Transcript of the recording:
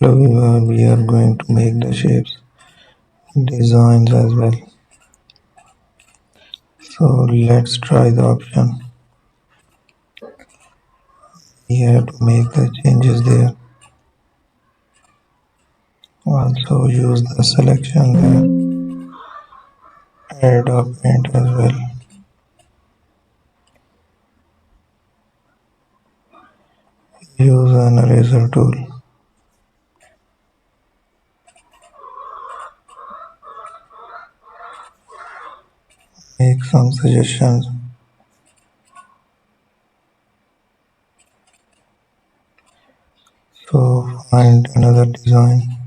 Hello viewer, we are going to make the shapes designs as well. So let's try the option. We have to make the changes there. Also use the selection there. Add a paint as well. Use an eraser tool. Make some suggestions. So find another design.